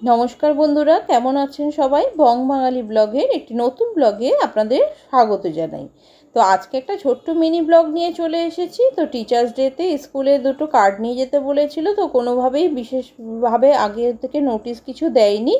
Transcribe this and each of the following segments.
নমস্কার বন্ধুরা, কেমন আছেন সবাই? বং বাঙালি ব্লগের একটি নতুন ব্লগে আপনাদের স্বাগত জানাই। তো আজকে একটা ছোট্ট মিনি ব্লগ নিয়ে চলে এসেছি। তো টিচার্স ডেতে স্কুলে দুটো কার্ড নিয়ে যেতে বলেছিল, তো কোনোভাবেই বিশেষভাবে আগে থেকে নোটিশ কিছু দেয়নি।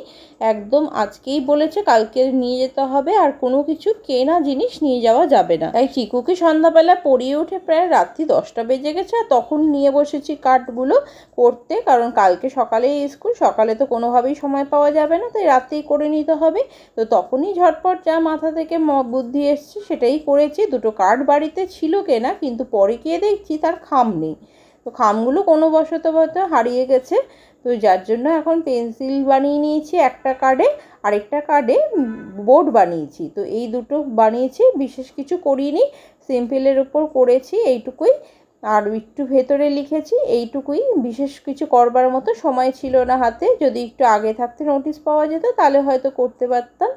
একদম আজকেই বলেছে কালকে নিয়ে যেতে হবে, আর কোনো কিছু কেনা জিনিস নিয়ে যাওয়া যাবে না। তাই চিকুকে সন্ধ্যাবেলা পড়িয়ে উঠে প্রায় রাত্রি 10টা বেজে গেছে, আর তখন নিয়ে বসেছি কার্ডগুলো করতে, কারণ কালকে সকালেই স্কুল, সকালে তো কোনোভাবেই সময় পাওয়া যাবে না, তাই রাতেই করে নিতে হবে। তো তখনই ঝটপট যা মাথা থেকে বুদ্ধি এসছে সেটাই করেছি। দুটো কার্ড বাড়িতে ছিল কেনা, কিন্তু পরে গিয়ে দেখছি তার খাম নেই। তো খামগুলো কোনো বশত হারিয়ে গেছে। তো যার জন্য এখন পেন্সিল বানিয়ে নিয়েছি একটা কার্ডে, আরেকটা কার্ডে বোর্ড বানিয়েছি। তো এই দুটো বানিয়েছি, বিশেষ কিছু করিনি, সিম্পলের উপর করেছি এইটুকুই। আর একটু ভেতরে লিখেছি এইটুকুই, বিশেষ কিছু করবার মতো সময় ছিল না হাতে। যদি একটু আগে থাকতে নোটিশ পাওয়া যেত তাহলে হয়তো করতে পারতাম।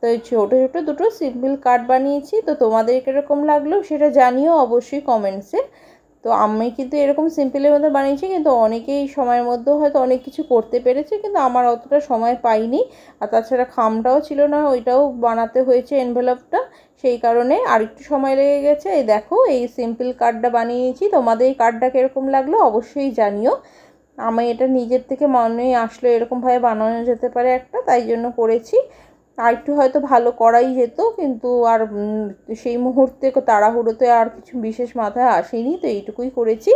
তো ছোটো ছোটো দুটো সিম্পল কার্ড বানিয়েছি। তো তোমাদের কীরকম লাগলো সেটা জানিও অবশ্যই কমেন্টসে। তো আমি কিন্তু এরকম সিম্পলের মধ্যে বানিয়েছি, কিন্তু অনেকেই সময়ের মধ্যেও হয়তো অনেক কিছু করতে পেরেছে, কিন্তু আমার অতটা সময় পাইনি। আর তাছাড়া খামটাও ছিল না, ওইটাও বানাতে হয়েছে এনভেলপটা, সেই কারণে আর একটু সময় লেগে গেছে। এই দেখো, এই সিম্পল কার্ডটা বানিয়েছি। তোমাদের এই কার্ডটা কীরকম লাগলো অবশ্যই জানিও। আমি এটা নিজের থেকে মনে আসলো এরকমভাবে বানানো যেতে পারে একটা, তাই জন্য করেছি। আর একটু হয়তো ভালো করাই যেত, কিন্তু আর সেই মুহূর্তে তাড়াহুড়োতে আর কিছু বিশেষ মাথায় আসেনি, তো এইটুকুই করেছি।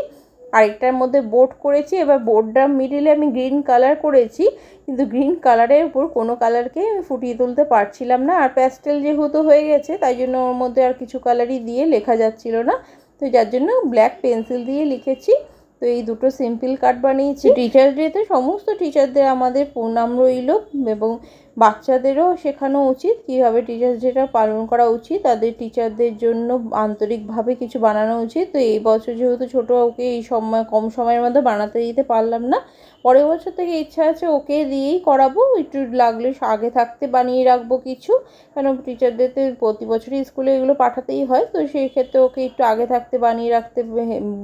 আরেকটার মধ্যে বোর্ড করেছি। এবার বোর্ডটার মিডিলে আমি গ্রিন কালার করেছি, কিন্তু গ্রিন কালারের উপর কোনো কালারকে আমি ফুটিয়ে তুলতে পারছিলাম না। আর প্যাস্টেল যেহেতু হয়ে গেছে, তাই জন্য ওর মধ্যে আর কিছু কালারই দিয়ে লেখা যাচ্ছিল না, তো যার জন্য ব্ল্যাক পেন্সিল দিয়ে লিখেছি। তো এই দুটো সিম্পল কার্ড বানিয়েছি। টিচার্স ডেতে সমস্ত টিচারদের আমাদের প্রণাম রইল, এবং বাচ্চাদেরও শেখানো উচিত কীভাবে টিচার্স ডেটা পালন করা উচিত। তাদের টিচারদের জন্য আন্তরিকভাবে কিছু বানানো উচিত। তো এই বছর যেহেতু ছোটো, ওকে এই সময় কম সময়ের মধ্যে বানাতে দিতে পারলাম না। পরের বছর থেকে ইচ্ছা আছে ওকে দিয়েই করাবো। একটু লাগলে আগে থাকতে বানিয়ে রাখবো কিছু, কেন টিচারদেরতে প্রতি বছরই স্কুলে এগুলো পাঠাতেই হয়। তো সেই ক্ষেত্রে ওকে একটু আগে থাকতে বানিয়ে রাখতে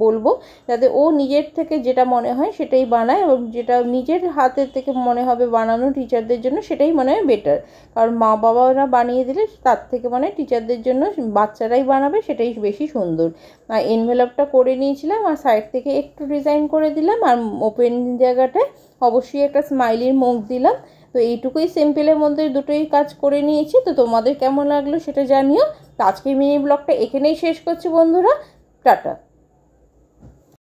বলবো, যাতে ও নিজের থেকে যেটা মনে হয় সেটাই বানায়, এবং যেটা নিজের হাতের থেকে মনে হবে বানানো টিচারদের জন্য সেটাই মনে হয় বেটার। কারণ মা বাবারা বানিয়ে দিলে তার থেকে মানে টিচারদের জন্য বাচ্চারাই বানাবে, সেটাই বেশি সুন্দর। আর এনভেলপটা করে নিয়েছিলাম, আর সাইড থেকে একটু ডিজাইন করে দিলাম, আর ওপেন জায়গাটায় অবশ্যই একটা স্মাইলির মুখ দিলাম। তো এইটুকুই সিম্পলের মধ্যে দুটোই কাজ করে নিয়েছি। তো তোমাদের কেমন লাগলো সেটা জানিও। তো আজকের মিনি ব্লগটা এখানেই শেষ করছি বন্ধুরা, টাটা।